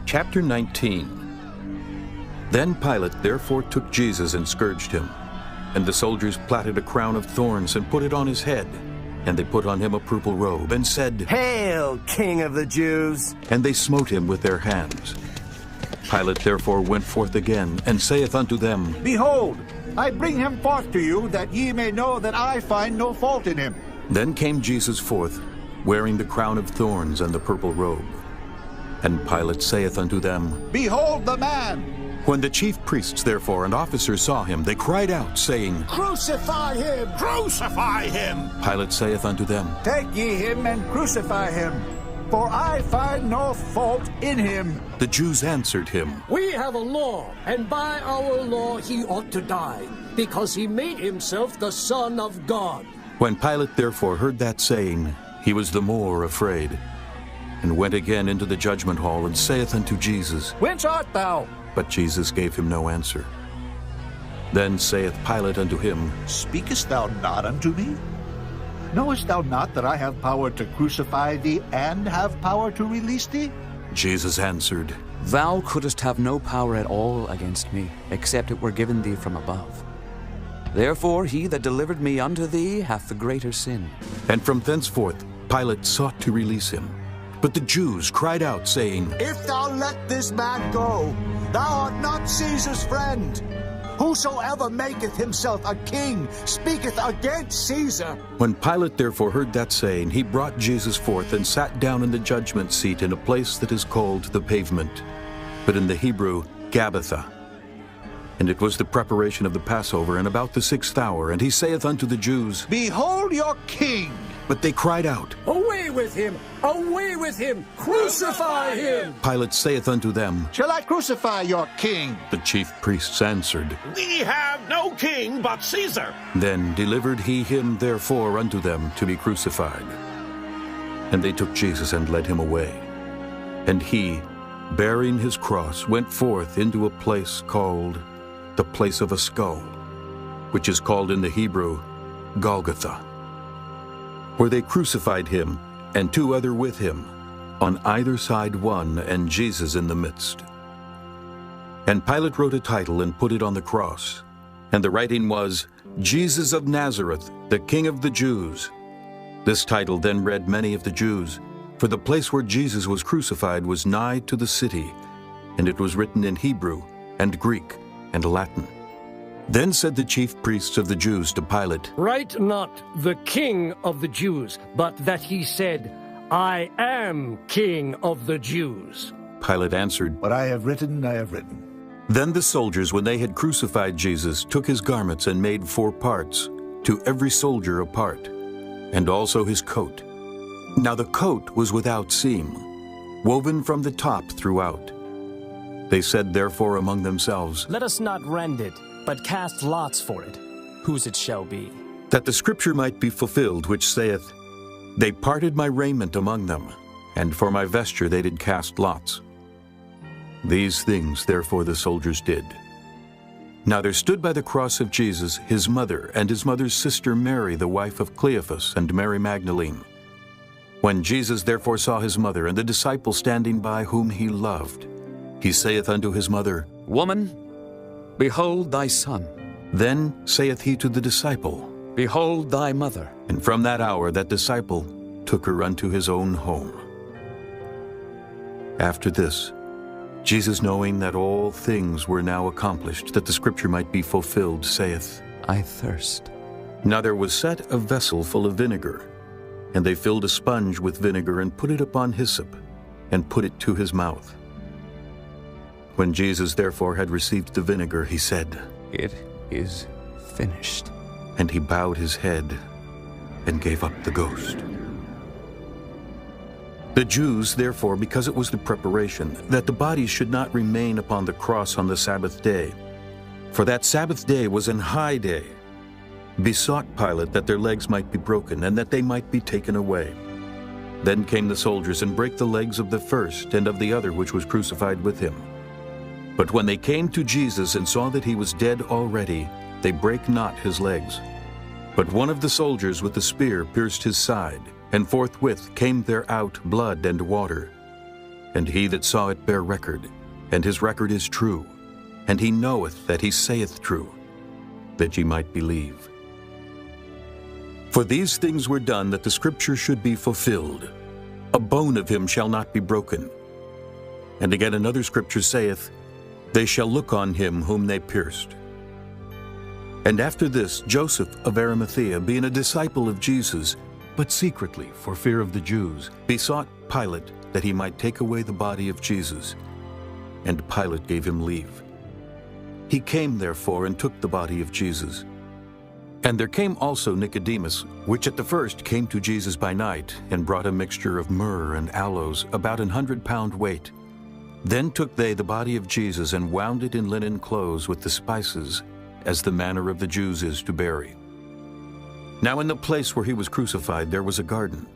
Chapter 19. Then Pilate therefore took Jesus and scourged him. And the soldiers plaited a crown of thorns and put it on his head. And they put on him a purple robe, and said, Hail, King of the Jews! And they smote him with their hands. Pilate therefore went forth again, and saith unto them, Behold, I bring him forth to you, that ye may know that I find no fault in him. Then came Jesus forth, wearing the crown of thorns and the purple robe. And Pilate saith unto them, Behold the man! When the chief priests therefore and officers saw him, they cried out, saying, Crucify him! Crucify him! Pilate saith unto them, Take ye him and crucify him, for I find no fault in him. The Jews answered him, We have a law, and by our law he ought to die, because he made himself the Son of God. When Pilate therefore heard that saying, he was the more afraid, and went again into the judgment hall, and saith unto Jesus, Whence art thou? But Jesus gave him no answer. Then saith Pilate unto him, Speakest thou not unto me? Knowest thou not that I have power to crucify thee, and have power to release thee? Jesus answered, Thou couldst have no power at all against me, except it were given thee from above. Therefore he that delivered me unto thee hath the greater sin. And from thenceforth Pilate sought to release him. But the Jews cried out, saying, If thou let this man go, thou art not Caesar's friend. Whosoever maketh himself a king speaketh against Caesar. When Pilate therefore heard that saying, he brought Jesus forth, and sat down in the judgment seat in a place that is called the Pavement, but in the Hebrew, Gabbatha. And it was the preparation of the Passover, and about the 6th hour. And he saith unto the Jews, Behold your king! But they cried out, Away with him! Away with him! Crucify him! Pilate saith unto them, Shall I crucify your king? The chief priests answered, We have no king but Caesar. Then delivered he him therefore unto them to be crucified. And they took Jesus and led him away. And he, bearing his cross, went forth into a place called the place of a skull, which is called in the Hebrew, Golgotha, where they crucified him, and 2 other with him, on either side one, and Jesus in the midst. And Pilate wrote a title and put it on the cross, and the writing was, Jesus of Nazareth, the King of the Jews. This title then read many of the Jews, for the place where Jesus was crucified was nigh to the city, and it was written in Hebrew, and Greek, and Latin. Then said the chief priests of the Jews to Pilate, Write not the King of the Jews, but that he said, I am King of the Jews. Pilate answered, What I have written, I have written. Then the soldiers, when they had crucified Jesus, took his garments and made 4 parts, to every soldier a part, and also his coat. Now the coat was without seam, woven from the top throughout. They said therefore among themselves, Let us not rend it, but cast lots for it, whose it shall be. that the scripture might be fulfilled, which saith, They parted my raiment among them, and for my vesture they did cast lots. These things therefore the soldiers did. Now there stood by the cross of Jesus his mother, and his mother's sister Mary, the wife of Cleophas, and Mary Magdalene. When Jesus therefore saw his mother, and the disciple standing by whom he loved, he saith unto his mother, Woman, behold thy son. Then saith he to the disciple, Behold thy mother. And from that hour that disciple took her unto his own home. After this, Jesus, knowing that all things were now accomplished, that the scripture might be fulfilled, saith, I thirst. Now there was set a vessel full of vinegar, and they filled a sponge with vinegar, and put it upon hyssop, and put it to his mouth. When Jesus therefore had received the vinegar, he said, It is finished. And he bowed his head, and gave up the ghost. The Jews, therefore, because it was the preparation, that the bodies should not remain upon the cross on the Sabbath day, for that Sabbath day was an high day, besought Pilate that their legs might be broken, and that they might be taken away. Then came the soldiers, and brake the legs of the first and of the other which was crucified with him. But when they came to Jesus, and saw that he was dead already, they brake not his legs. But one of the soldiers with the spear pierced his side, and forthwith came there out blood and water. And he that saw it bare record, and his record is true, and he knoweth that he saith true, that ye might believe. For these things were done that the scripture should be fulfilled. A bone of him shall not be broken. And again another scripture saith, They shall look on him whom they pierced. And after this Joseph of Arimathea, being a disciple of Jesus, but secretly for fear of the Jews, besought Pilate that he might take away the body of Jesus. And Pilate gave him leave. He came therefore and took the body of Jesus. And there came also Nicodemus, which at the first came to Jesus by night, and brought a mixture of myrrh and aloes, about 100 pound weight. Then took they the body of Jesus, and wound it in linen clothes with the spices, as the manner of the Jews is to bury. Now in the place where he was crucified there was a garden,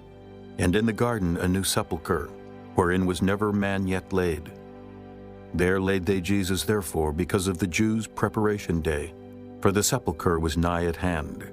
and in the garden a new sepulchre, wherein was never man yet laid. There laid they Jesus therefore, because of the Jews' preparation day, for the sepulchre was nigh at hand.